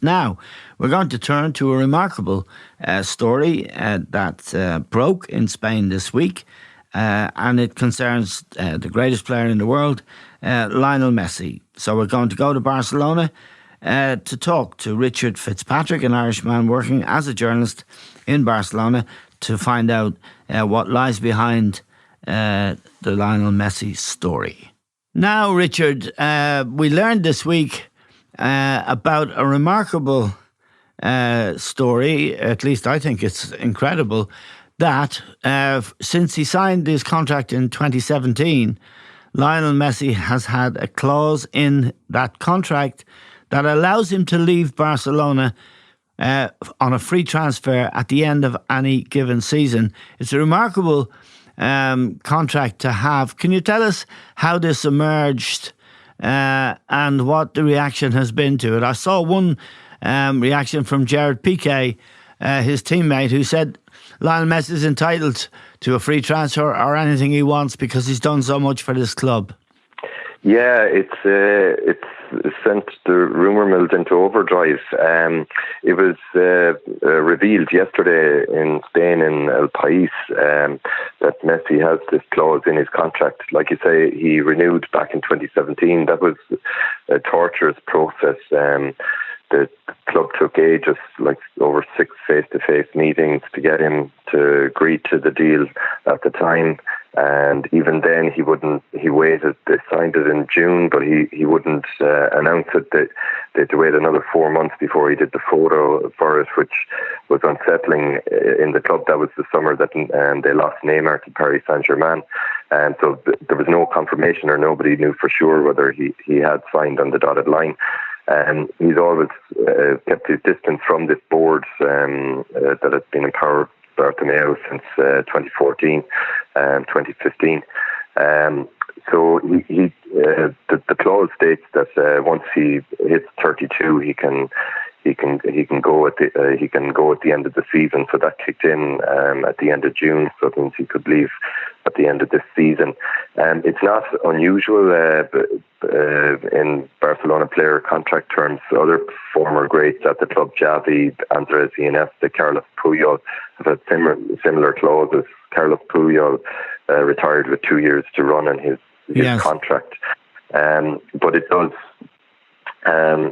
journalist. Now, we're going to turn to a remarkable story that broke in Spain this week, and it concerns the greatest player in the world, Lionel Messi. So we're going to go to Barcelona to talk to Richard Fitzpatrick, an Irishman working as a journalist in Barcelona, to find out what lies behind the Lionel Messi story. Now, Richard, we learned this week about a remarkable story, at least I think it's incredible, that since he signed his contract in 2017, Lionel Messi has had a clause in that contract that allows him to leave Barcelona on a free transfer at the end of any given season. It's a remarkable contract to have. Can you tell us how this emerged and what the reaction has been to it? I saw one reaction from Gerard Piqué, his teammate, who said Lionel Messi is entitled to a free transfer or anything he wants because he's done so much for this club. Yeah, it's sent the rumour mills into overdrive. It was revealed yesterday in Spain, in El País, that Messi has this clause in his contract. Like you say, he renewed back in 2017. That was a torturous process. The club took ages, like over 6 face-to-face meetings to get him to agree to the deal at the time. And even then, he waited. They signed it in June, but he wouldn't announce it. They had to wait another 4 months before he did the photo for it, which was unsettling in the club. That was the summer that they lost Neymar to Paris Saint-Germain. And so there was no confirmation, or nobody knew for sure whether he had signed on the dotted line. He's always kept his distance from this board that has been in power Bartomeu since 2014 and 2015. So the clause states that once he hits 32, he can go at the end of the season. So that kicked in at the end of June. So it means he could leave at the end of this season. It's not unusual in Barcelona player contract terms. Other former greats at the club, Xavi, Andres Iniesta, Carlos Puyol, have had similar clauses. Carlos Puyol retired with 2 years to run in his contract. But it does.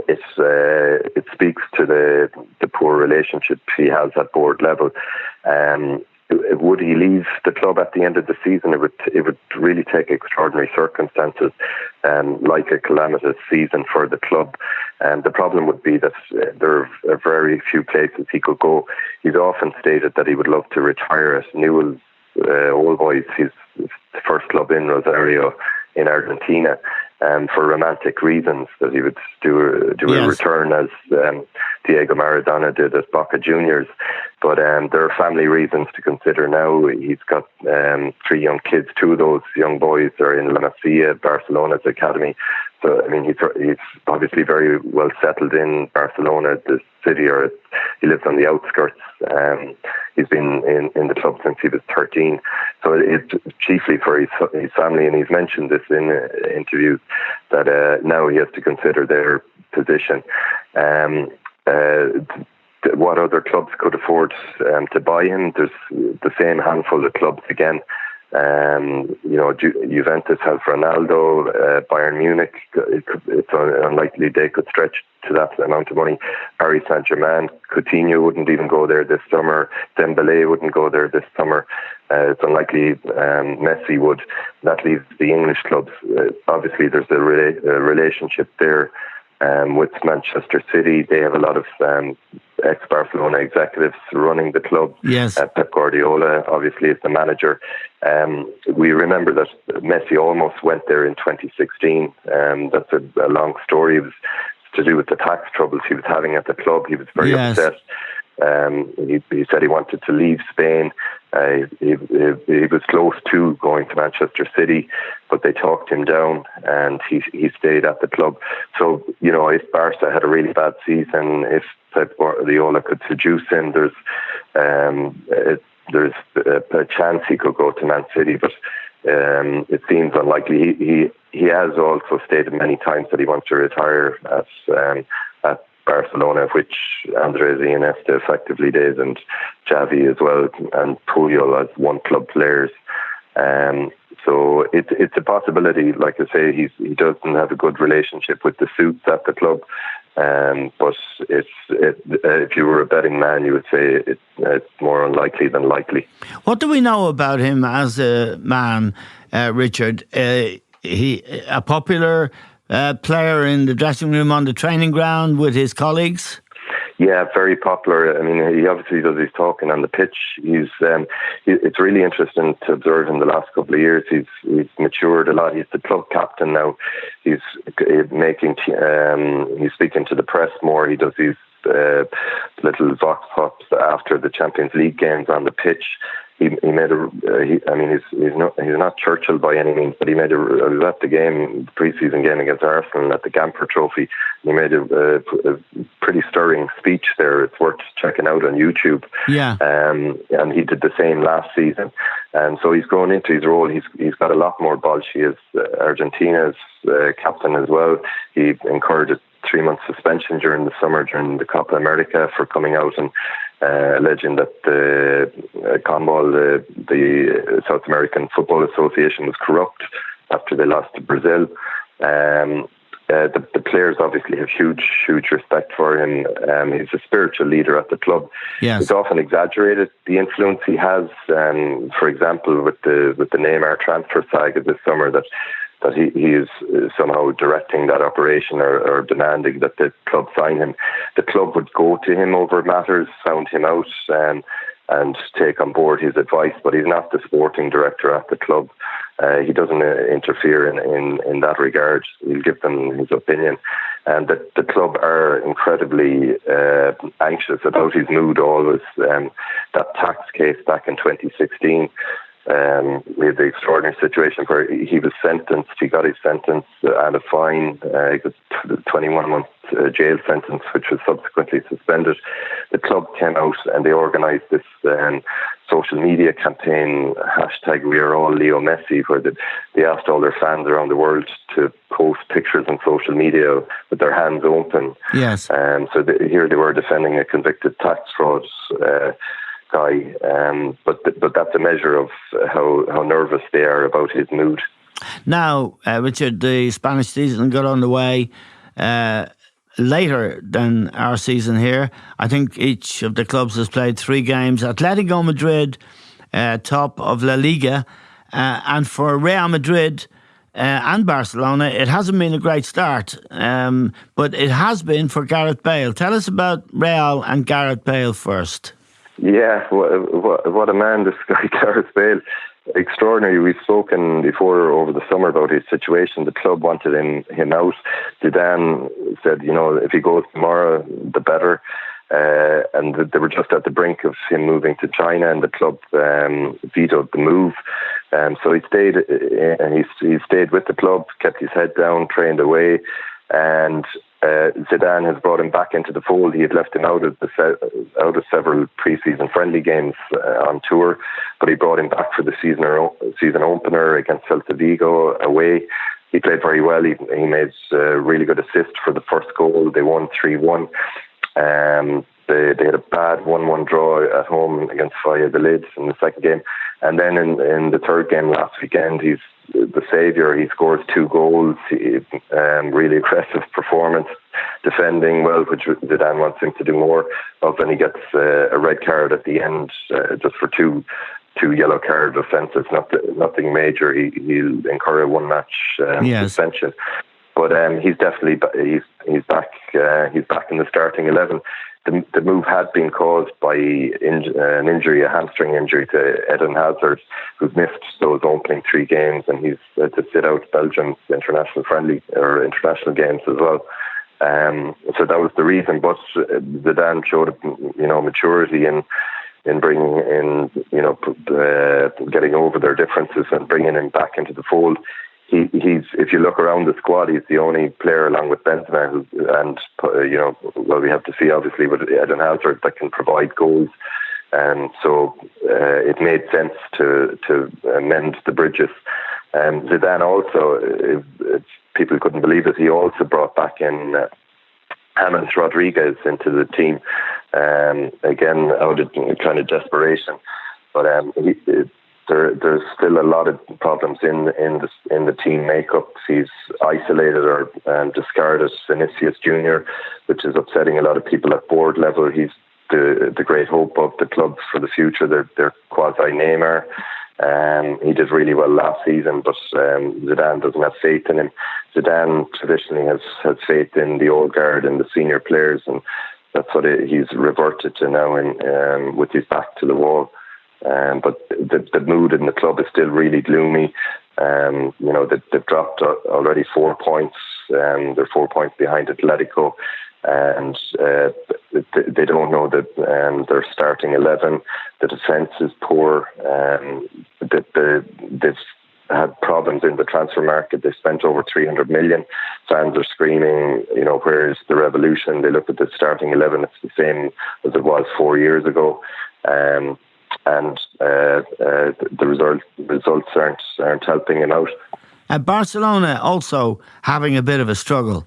It speaks to the poor relationship he has at board level. Would he leave the club at the end of the season? It would really take extraordinary circumstances, like a calamitous season for the club. And the problem would be that there are very few places he could go. He's often stated that he would love to retire at Newell's Old Boys, his first club in Rosario in Argentina, for romantic reasons, that he would do a return as Diego Maradona did at Boca Juniors. But there are family reasons to consider now. He's got 3 young kids. 2 of those young boys are in La Masia, Barcelona's academy. So, I mean, he's obviously very well settled in Barcelona, the city, or he lives on the outskirts. He's been in the club since he was 13. So it's chiefly for his family, and he's mentioned this in interviews, that now he has to consider their position. What other clubs could afford to buy him? There's the same handful of clubs again. Juventus have Ronaldo, Bayern Munich. It's unlikely they could stretch to that amount of money. Paris Saint-Germain, Coutinho wouldn't even go there this summer. Dembélé wouldn't go there this summer. It's unlikely Messi would. That leaves the English clubs. Obviously, there's a relationship there with Manchester City. They have a lot of ex-Barcelona executives running the club. Yes. Pep Guardiola obviously is the manager. We remember that Messi almost went there in 2016. That's a long story. It was to do with the tax troubles he was having at the club. He was very upset. He said he wanted to leave Spain. He was close to going to Manchester City, but they talked him down, and he stayed at the club. So, if Barca had a really bad season, if Pep Guardiola could seduce him, there's a chance he could go to Man City, but it seems unlikely. He has also stated many times that he wants to retire at Barcelona, which Andres Iniesta effectively did, and Xavi as well, and Puyol as one club players. So it's a possibility. Like I say, he doesn't have a good relationship with the suits at the club. But if you were a betting man, you would say it's more unlikely than likely. What do we know about him as a man, Richard? He a popular player in the dressing room, on the training ground with his colleagues? Yeah, very popular. I mean, he obviously does his talking on the pitch. It's really interesting to observe in the last couple of years. He's matured a lot. He's the club captain now. He's speaking to the press more. He does these little vox pops after the Champions League games on the pitch. He made he's not Churchill by any means, but he made I was at the game, the pre-season game against Arsenal at the Gamper Trophy. He made a pretty stirring speech there. It's worth checking out on YouTube. Yeah. And he did the same last season. And so he's grown into his role. He's got a lot more balls. He is Argentina's captain as well. He incurred a 3-month suspension during the summer during the Copa America for coming out and alleging that the CONMEBOL, the South American Football Association, was corrupt after they lost to Brazil. The players obviously have huge respect for him. He's a spiritual leader at the club. Yes. It's often exaggerated, the influence he has. For example, with the Neymar transfer saga this summer, that he is somehow directing that operation or demanding that the club sign him. The club would go to him over matters, sound him out, and take on board his advice, but he's not the sporting director at the club. He doesn't interfere in that regard. He'll give them his opinion. And the club are incredibly anxious about his mood always. That tax case back in 2016, we had the extraordinary situation where he was sentenced. He got his sentence and a fine. He got 21-month jail sentence, which was subsequently suspended. The club came out and they organised this social media campaign, #WeAreAllLeoMessi, where they asked all their fans around the world to post pictures on social media with their hands open. Yes. So here they were defending a convicted tax fraud guy, but that's a measure of how nervous they are about his mood. Now, Richard, the Spanish season got underway later than our season here. I think each of the clubs has played 3 games. Atletico Madrid, top of La Liga, and for Real Madrid and Barcelona, it hasn't been a great start, but it has been for Gareth Bale. Tell us about Real and Gareth Bale first. Yeah, what a man, this guy Gareth Bale. Extraordinary. We've spoken before over the summer about his situation. The club wanted him out. Zidane said, if he goes tomorrow, the better. And they were just at the brink of him moving to China, and the club vetoed the move. So he stayed, and he stayed with the club, kept his head down, trained away, and Zidane has brought him back into the fold. He had left him out of several pre-season friendly games on tour, but he brought him back for the season opener against Celta Vigo away. He played very well. He made a really good assist for the first goal. They won 3-1. They had a bad 1-1 draw at home against Valladolid in the second game. And then in the third game last weekend, he's the saviour. He scores 2 goals. Really aggressive performance, defending well, which Zidane wants him to do more of. And he gets a red card at the end, just for two yellow card offences. Nothing major. He'll incur a 1-match suspension. But he's definitely he's back. He's back in the starting 11. The move had been caused by an injury, a hamstring injury to Eden Hazard, who's missed those opening 3 games, and he's to sit out Belgium's international games as well. So that was the reason. But Zidane showed maturity in bringing in, getting over their differences and bringing him back into the fold. He's if you look around the squad, he's the only player along with Benzema we have to see obviously with Eden Hazard that can provide goals, and so it made sense to mend the bridges. Zidane also, people couldn't believe it, he also brought back in James Rodriguez into the team, again out of kind of desperation. But there's still a lot of problems in the team makeup. He's isolated or discarded Vinicius Junior, which is upsetting a lot of people at board level. He's the great hope of the club for the future. They're quasi Neymar. He did really well last season, but Zidane doesn't have faith in him. Zidane traditionally has faith in the old guard and the senior players, and that's what he's reverted to now, with his back to the wall. But the mood in the club is still really gloomy. They've dropped already 4 points. They're 4 points behind Atletico, and they don't know that their starting 11. The defence is poor. They've had problems in the transfer market. They spent over 300 million. Fans are screaming, where is the revolution? They look at the starting 11. It's the same as it was 4 years ago. The results aren't helping him out. Barcelona also having a bit of a struggle.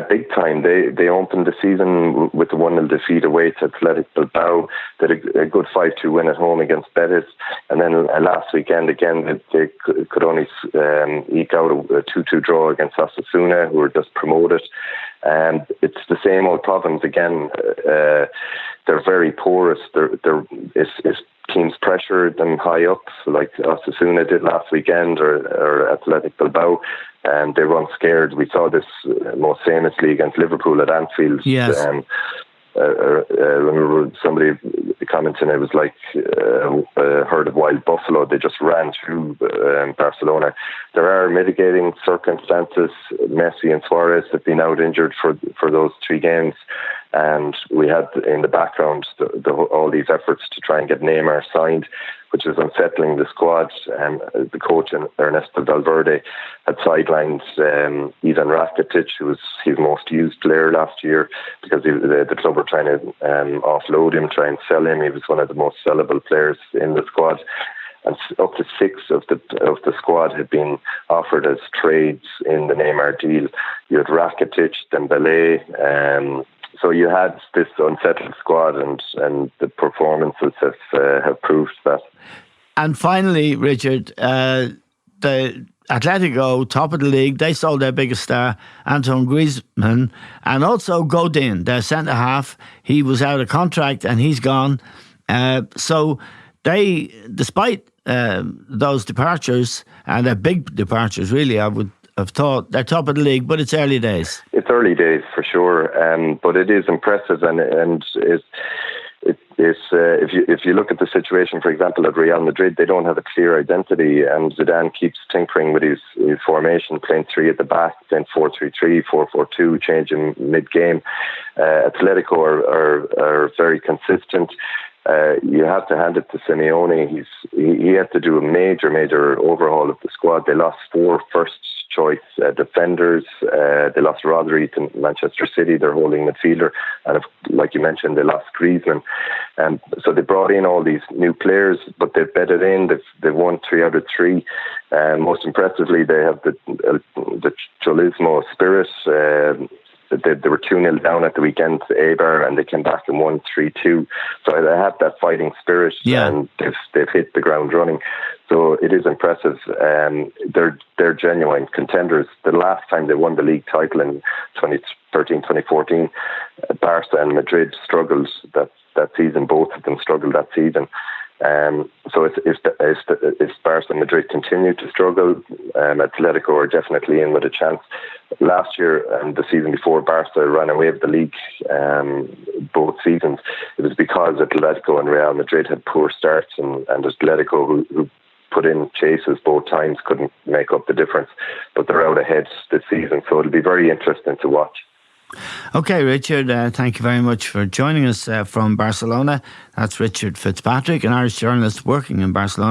Big time. They opened the season with a 1-0 defeat away to Atletico Bilbao. They had a good 5-2 win at home against Betis. And then last weekend, again, they could only eke out a 2-2 draw against Osasuna, who were just promoted. And it's the same old problems again. They're very porous. Teams pressure them high up, like Osasuna did last weekend, or Athletic Bilbao, and they run scared. We saw this most famously against Liverpool at Anfield. Yes. I remember somebody commenting it was like a herd of wild buffalo. They just ran through Barcelona. There are mitigating circumstances. Messi and Suarez have been out injured for those 3 games. And we had in the background all these efforts to try and get Neymar signed, which is unsettling the squad. The coach, Ernesto Valverde, had sidelined Ivan Rakitic, who was his most used player last year, because the club were trying to offload him, try and sell him. He was one of the most sellable players in the squad. And up to 6 of the squad had been offered as trades in the Neymar deal. You had Rakitic, Dembele. So you had this unsettled squad, and the performances have proved that. And finally, Richard, the Atletico, top of the league, they sold their biggest star, Antoine Griezmann, and also Godin, their centre half. He was out of contract and he's gone. So they, despite those departures, and they're big departures, really, I would have thought they're top of the league, but it's early days. It's early days for sure, but it is impressive, and if you look at the situation, for example, at Real Madrid, they don't have a clear identity, and Zidane keeps tinkering with his formation, playing 3 at the back, then 4-3-3, 4-4-2, changing mid-game. Atletico are very consistent. You have to hand it to Simeone. He had to do a major overhaul of the squad. They lost 4 first-choice defenders. They lost Rodri to Manchester City, their holding midfielder, and like you mentioned, they lost Griezmann. And so they brought in all these new players, but they've bedded in. They've won 3 out of 3. Most impressively, they have the Cholismo spirit. They were 2-0 down at the weekend to Eibar, and they came back and won 3-2. So they have that fighting spirit, and they've hit the ground running. So it is impressive. They're genuine contenders. The last time they won the league title in 2013-2014, Barca and Madrid struggled that season. Both of them struggled that season. So if Barca and Madrid continue to struggle, Atletico are definitely in with a chance. Last year and the season before, Barca ran away with the league both seasons. It was because Atletico and Real Madrid had poor starts, and Atletico, who put in chases both times, couldn't make up the difference. But they're out ahead this season, so it'll be very interesting to watch. Okay, Richard, thank you very much for joining us from Barcelona. That's Richard Fitzpatrick, an Irish journalist working in Barcelona.